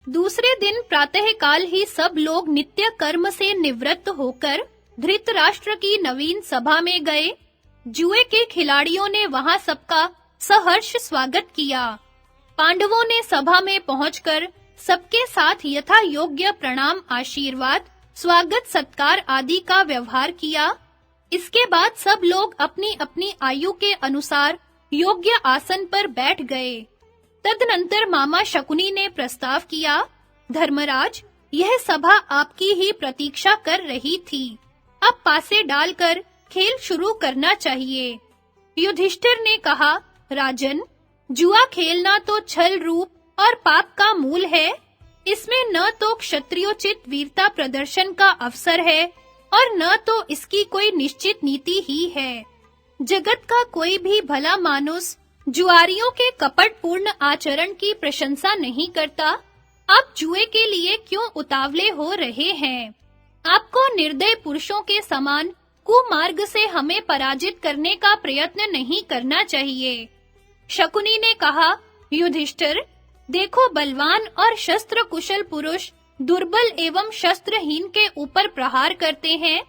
दूसरे दिन प्रातःकाल ही सब लोग नित्य कर्म से निवृत्त होकर धृतराष्ट्र की नवीन सभा में गए। जुए के खिलाड़ियों ने वहां सबका सहर्ष स्वागत किया। पांडवों ने सभा में पहुंचकर सबके साथ यथा योग्य प्रणाम, आशीर्वाद, स्वागत सत्कार आदि का व्यवहार किया। इसके बाद सब लोग अपनी अपनी आयु के अनुसार योग्य आसन पर बैठ गए। तदनंतर मामा शकुनी ने प्रस्ताव किया, धर्मराज, यह सभा आपकी ही प्रतीक्षा कर रही थी। अब पासे डालकर खेल शुरू करना चाहिए। युधिष्ठिर ने कहा, राजन, जुआ खेलना तो छल रूप और पाप का मूल है। इसमें न तो क्षत्रियोचित वीरता प्रदर्शन का अवसर है और न तो इसकी कोई निश्चित नीति ही है। जगत का कोई भी भला मानुस जुआरियों के कपटपूर्ण आचरण की प्रशंसा नहीं करता। आप जुए के लिए क्यों उतावले हो रहे हैं? आपको निर्दय पुरुषों के समान कुमार्ग से हमें पराजित करने का प्रयत्न नहीं करना चाहिए। शकुनी ने कहा, युधिष्ठिर, देखो, बलवान और शस्त्र कुशल पुरुष दुर्बल एवं शस्त्रहीन के ऊपर प्रहार करते हैं।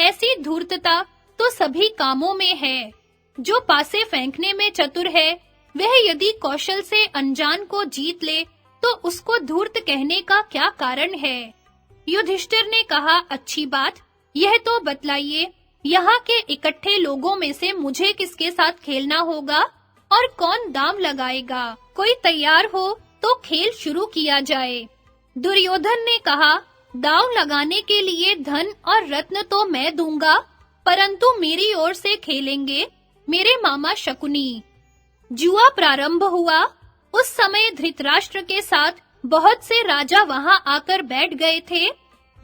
ऐसी धूर्तता तो सभी कामों में है। जो पासे फेंकने में चतुर है, वह यदि कौशल से अनजान को जीत ले तो उसको धूर्त कहने का क्या कारण है? युधिष्ठिर ने कहा, अच्छी बात, यह तो बतलाइए, यहाँ के इकट्ठे लोगों में से मुझे किसके साथ खेलना होगा और कौन दांव लगाएगा? कोई तैयार हो तो खेल शुरू किया जाए। दुर्योधन ने कहा, दांव लगाने के लिए धन और रत्न तो मैं दूंगा, परंतु मेरी ओर से खेलेंगे मेरे मामा शकुनी। जुआ प्रारंभ हुआ। उस समय धृतराष्ट्र के साथ बहुत से राजा वहां आकर बैठ गए थे।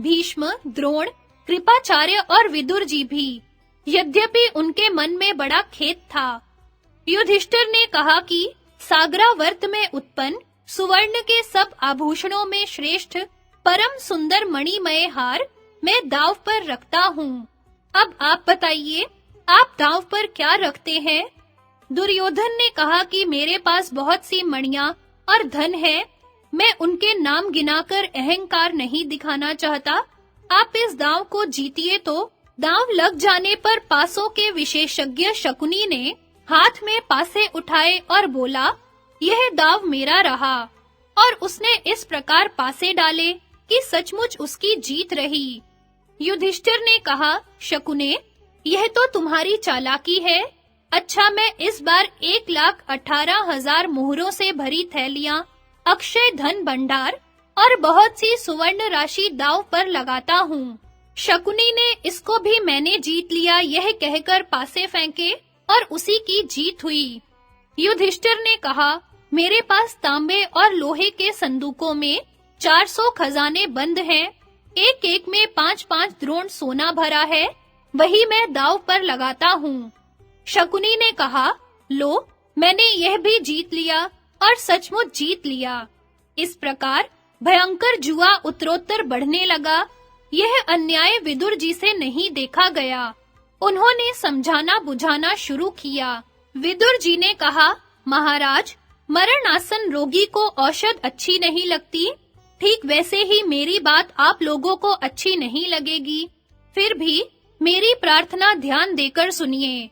भीष्म, द्रोण, कृपाचार्य और विदुर जी भी। यद्यपि उनके मन में बड़ा खेद था। युधिष्ठिर ने कहा कि सागरावर्त में उत्पन्न सुवर्ण के सब आभूषणों में श्रेष्ठ परम सुंदर मणिमय हार मैं दांव पर रखता हूँ। अब आप बताइए, आप दांव पर क्या रखते हैं? दुर्योधन ने कहा कि मेरे पास बहुत सी मणियां और धन है। मैं उनके नाम गिनाकर अहंकार नहीं दिखाना चाहता। आप इस दांव को जीतिए तो। दांव लग जाने पर पासों के विशेषज्ञ शकुनी ने हाथ में पासे उठाए और बोला, यह दांव मेरा रहा। और उसने इस प्रकार पासे डाले कि सचमुच उसकी जीत रही। युधिष्ठिर ने कहा, शकुने, यह तो तुम्हारी चालाकी है। अच्छा, मैं इस बार 1,18,000 मुहरों से भरी थैलियां, अक्षय धन भंडार और बहुत सी सुवर्ण राशि दांव पर लगाता हूँ। शकुनी ने इसको भी मैंने जीत लिया यह कहकर पासे फेंके और उसी की जीत हुई। युधिष्ठिर ने कहा, मेरे पास तांबे और लोहे के संदूकों में 400 खजाने बंद हैं। एक-एक में 5-5 द्रोण सोना भरा है। वही मैं दांव पर लगाता हूँ। शकुनी ने कहा, लो, मैंने यह भी जीत लिया और सचमुच जीत लिया। इस प्रकार भयंकर जुआ उत्तरोत्तर बढ़ने लगा। यह अन्याय विदुर जी से नहीं देखा गया। उन्होंने समझाना बुझाना शुरू किया। विदुर जी ने कहा, महाराज, मरणासन रोगी को औषध अच्छी नहीं लगती। ठीक वैसे ही मेरी बात आप लोगों को अच्छी नहीं लगेगी। फिर भी मेरी प्रार्थना ध्यान देकर सुनिए।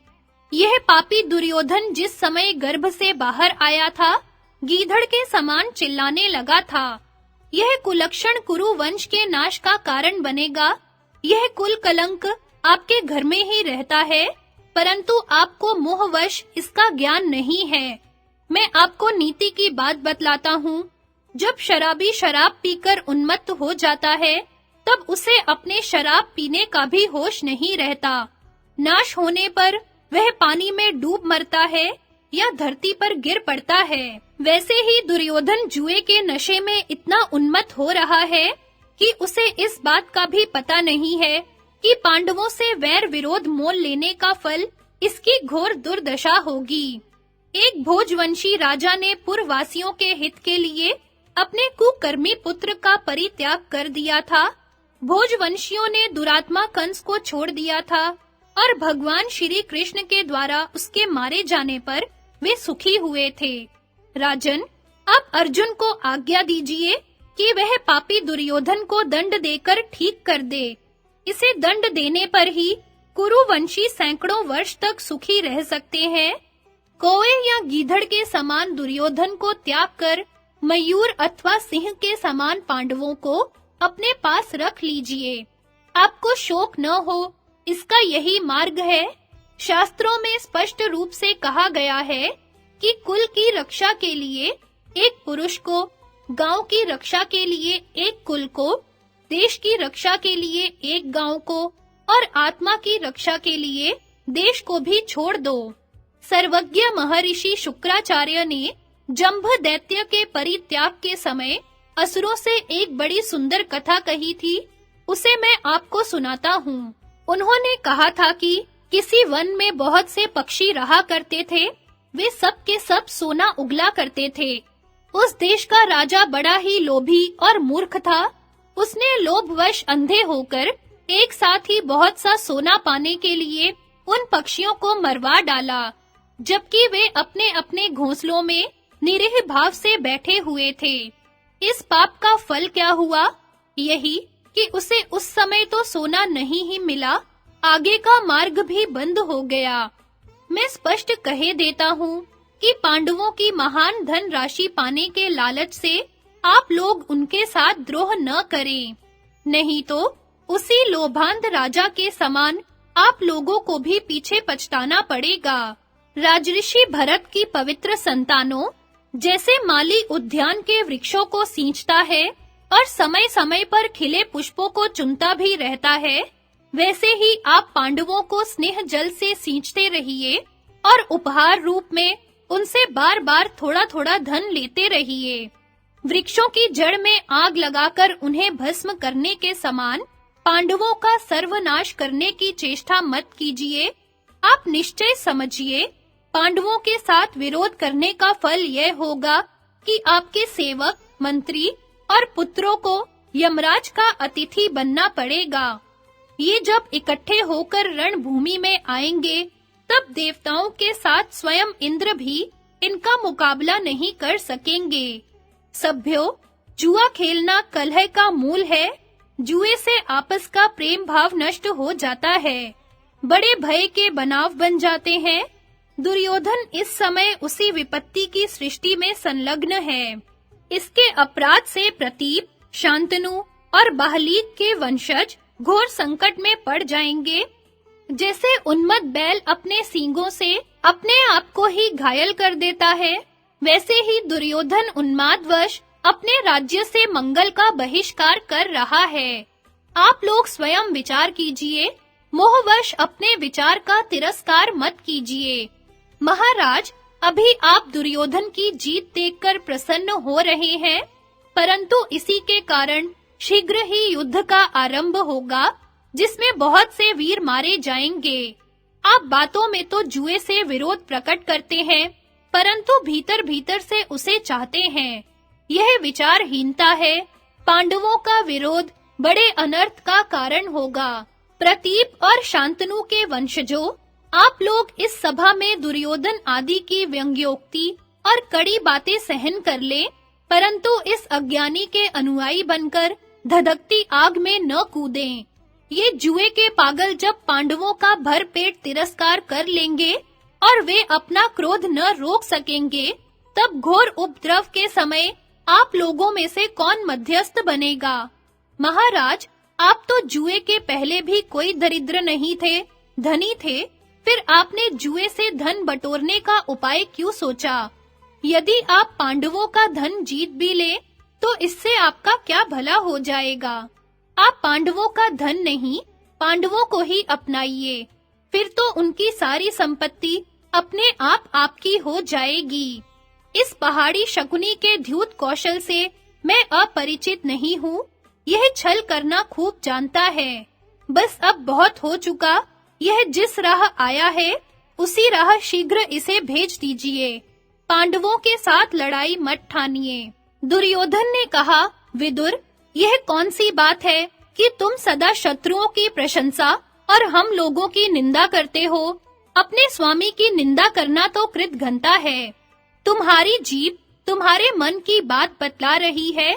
यह पापी दुर्योधन जिस समय गर्भ से बाहर आया था, गीधड़ के समान चिल्लाने लगा था। यह कुलक्षण कुरु वंश के नाश का कारण बनेगा। यह कुल कलंक आपके घर में ही रहता है, परंतु आपको मोहवश इसका ज्ञान नहीं है। मैं आपको नीति की बात बतलाता हूँ। जब शराबी शराब पीकर उन्मत्त हो जाता है, तब उसे अपने शराब पीने का भी होश नहीं रहता। नाश होने पर वह पानी में डूब मरता है या धरती पर गिर पड़ता है। वैसे ही दुर्योधन जुए के नशे में इतना उन्मत्त हो रहा है कि उसे इस बात का भी पता नहीं है कि पांडवों से वैर विरोध मोल लेने का फल इसकी घोर दुर्दशा होगी। एक भोजवंशी राजा ने पुरवासियों के हित के लिए अपने कुकर्मी पुत्र का परित्याग कर दिया था। भोजवंशियों ने दुरात्मा कंस को छोड़ दिया था और भगवान श्री कृष्ण के द्वारा उसके मारे जाने पर वे सुखी हुए थे। राजन, आप अर्जुन को आज्ञा दीजिए कि वह पापी दुर्योधन को दंड देकर ठीक कर दे। इसे दंड देने पर ही कुरुवंशी सैकड़ों वर्ष तक सुखी रह सकते हैं। कौवे या गीधड़ के समान दुर्योधन को त्याग कर मयूर अथवा सिंह के समान पांडवों को अपने पास रख लीजिए। आपको शोक न हो, इसका यही मार्ग है। शास्त्रों में स्पष्ट रूप से कहा गया है कि कुल की रक्षा के लिए एक पुरुष को, गांव की रक्षा के लिए एक कुल को, देश की रक्षा के लिए एक गांव को और आत्मा की रक्षा के लिए देश को भी छोड़ दो। सर्वज्ञ महर्षि शुक्राचार्य ने जंभ दैत्य के परित्याग के समय असुरों से एक बड़ी सुंदर कथा कही थी। उसे मैं आपको सुनाता हूँ। उन्होंने कहा था कि किसी वन में बहुत से पक्षी रहा करते थे। वे सब के सब सोना उगला करते थे। उस देश का राजा बड़ा ही लोभी और मूर्ख था। उसने लोभवश अंधे होकर एक साथ ही बहुत सा सोना पाने के लिए उन पक्षियों को मरवा डाला, जबकि वे अपने-अपने घोंसलों में निरीह भाव से बैठे हुए थे। इस पाप का फल क्या हुआ? यही कि उसे उस समय तो सोना नहीं ही मिला, आगे का मार्ग भी बंद हो गया। मैं स्पष्ट कहे देता हूँ कि पांडवों की महान धन राशि पाने के लालच से आप लोग उनके साथ द्रोह न करें, नहीं तो उसी लोभांध राजा के समान आप लोगों को भी पीछे पछताना पड़ेगा। राजऋषि भरत की पवित्र संतानों, जैसे माली उद्यान के वृक्षों को सींचता है और समय-समय पर खिले पुष्पों को चुनता भी रहता है, वैसे ही आप पांडवों को स्नेह जल से सींचते रहिए और उपहार रूप में उनसे बार-बार थोड़ा-थोड़ा धन लेते रहिए। वृक्षों की जड़ में आग लगाकर उन्हें भस्म करने के समान पांडवों का सर्वनाश करने की चेष्टा मत कीजिए। आप निश्चय समझिए, पांडवों के साथ विरोध करने का फल यह होगा कि आपके सेवक, मंत्री और पुत्रों को यमराज का अतिथि बनना पड़ेगा। ये जब इकट्ठे होकर रणभूमि में आएंगे, तब देवताओं के साथ स्वयं इंद्र भी इनका मुकाबला नहीं कर सकेंगे। सभ्यों, जुआ खेलना कलह का मूल है। जुए से आपस का प्रेम भाव नष्ट हो जाता है, बड़े भय के बनाव बन जाते हैं। दुर्योधन इस समय उसी विपत्ति की सृष्टि में संलग्न है। इसके अपराध से प्रतीप, शांतनु और बाहलीक के वंशज घोर संकट में पड़ जाएंगे। जैसे उन्मत्त बैल अपने सींगों से अपने आप को ही घायल कर देता है, वैसे ही दुर्योधन उन्मादवश अपने राज्य से मंगल का बहिष्कार कर रहा है। आप लोग स्वयं विचार कीजिए, मोहवश अपने विचार का तिरस्कार मत कीजिए। महाराज, अभी आप दुर्योधन की जीत देखकर प्रसन्न हो रहे हैं, परंतु इसी के कारण शीघ्र ही युद्ध का आरंभ होगा, जिसमें बहुत से वीर मारे जाएंगे। आप बातों में तो जुए से विरोध प्रकट करते हैं, परंतु भीतर-भीतर से उसे चाहते हैं। यह विचारहीनता है। पांडवों का विरोध बड़े अनर्थ का कारण होगा। प्रतीप और शांतनु के वंशजों, आप लोग इस सभा में दुर्योधन आदि की व्यंग्योक्ति और कड़ी बातें सहन कर लें, परंतु इस अज्ञानी के अनुयायी बनकर धधकती आग में न कूदें। ये जुए के पागल जब पांडवों का भरपेट तिरस्कार कर लेंगे और वे अपना क्रोध न रोक सकेंगे, तब घोर उपद्रव के समय आप लोगों में से कौन मध्यस्थ बनेगा? महाराज, आप तो जुए के पहले भी कोई दरिद्र नहीं थे, धनी थे, फिर आपने जुए से धन बटोरने का उपाय क्यों सोचा? यदि आप पांडवों का धन जीत भी ले, तो इससे आपका क्या भला हो जाएगा? आप पांडवों का धन नहीं, पांडवों को ही अपनाइए, फिर तो उनकी सारी संपत्ति अपने आप आपकी हो जाएगी। इस पहाड़ी शकुनी के द्यूत कौशल से मैं अपरिचित नहीं हूँ। यह छल करना खूब जानता है। बस अब बहुत हो चुका। यह जिस राह आया है, उसी राह शीघ्र इसे भेज दीजिए। पांडवों के साथ लड़ाई मत ठानिए। दुर्योधन ने कहा, विदुर, यह कौन सी बात है कि तुम सदा शत्रुओं की प्रशंसा और हम लोगों की निंदा करते हो? अपने स्वामी की निंदा करना तो कृतघ्नता है। तुम्हारी जीभ तुम्हारे मन की बात बतला रही है।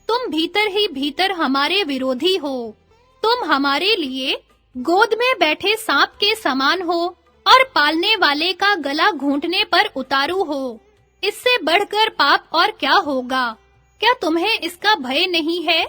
तुम भीतर ही भीतर हमारे विरोधी हो। तुम हमारे लिए गोद में बैठे सांप के समान हो और पालने वाले का गला घूंटने पर उतारू हो। इससे बढ़कर पाप और क्या होगा? क्या तुम्हें इसका भय नहीं है?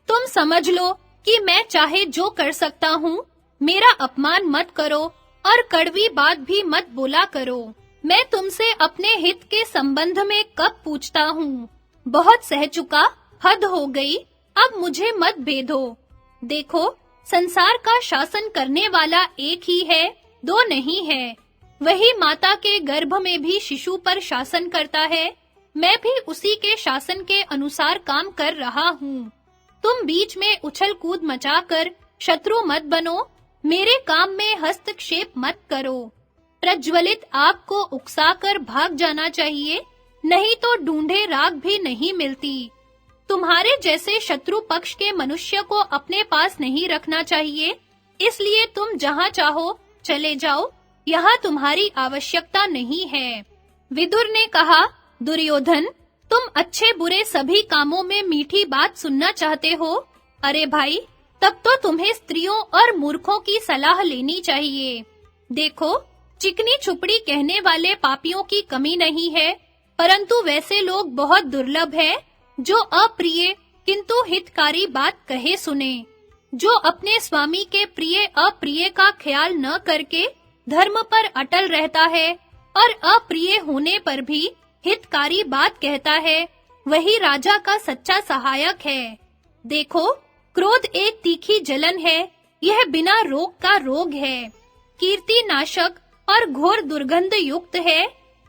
तुम समझ लो कि मैं चाहे जो कर सकता हूँ। मेरा अपमान मत करो और कड़वी बात भी मत बोला करो। मैं तुमसे अपने हित के संबंध में कब पूछता हूँ? बहुत सह चुका, हद हो गई, अब मुझे मत भेदो। देखो, संसार का शासन करने वाला एक ही है, दो नहीं है। वही माता के गर्भ में भी शिशु पर शासन करता है। मैं भी उसी के शासन के अनुसार काम कर रहा हूँ। तुम बीच में उछल कूद मचाकर शत्रु मत बनो, मेरे काम में हस्तक्षेप मत करो। प्रज्वलित आग को उकसाकर भाग जाना चाहिए, नहीं तो ढूंढे राख भी नहीं मिलती। तुम्हारे जैसे शत्रु पक्ष के मनुष्य को अपने पास नहीं रखना चाहिए, इसलिए तुम जहाँ चाहो चले जाओ, यहाँ तुम्हारी आवश्यकता नहीं है। विदुर ने कहा, दुर्योधन, तुम अच्छे बुरे सभी कामों में मीठी बात सुनना चाहते हो? अरे भाई, तब तो तुम्हें स्त्रियों और मूर्खों की सलाह लेनी चाहिए। देखो, चिकनी छुपड़ी कहने वाले पापियों की कमी नहीं है, परंतु वैसे लोग बहुत दुर्लभ है जो अप्रिय किंतु हितकारी बात कहे सुने, जो अपने स्वामी के प्रिय अप्रिय का ख्याल न करके धर्म पर अटल रहता है और अप्रिय होने पर भी हितकारी बात कहता है, वही राजा का सच्चा सहायक है। देखो, क्रोध एक तीखी जलन है, यह बिना रोग का रोग है, कीर्ति नाशक और घोर दुर्गंध युक्त है।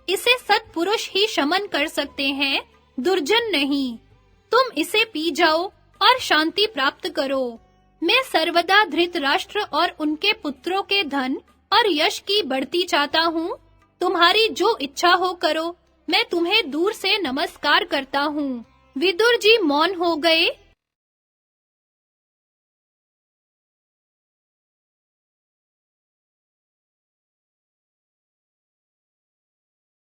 इसे सत्पुरुष ही शमन कर सकते हैं, दुर्जन नहीं। तुम इसे पी जाओ और शांति प्राप्त करो। मैं सर्वदा धृतराष्ट्र और उनके पुत्रों के धन और यश की बढ़ती चाहता हूँ। तुम्हारी जो इच्छा हो करो, मैं तुम्हें दूर से नमस्कार करता हूँ। विदुर जी मौन हो गए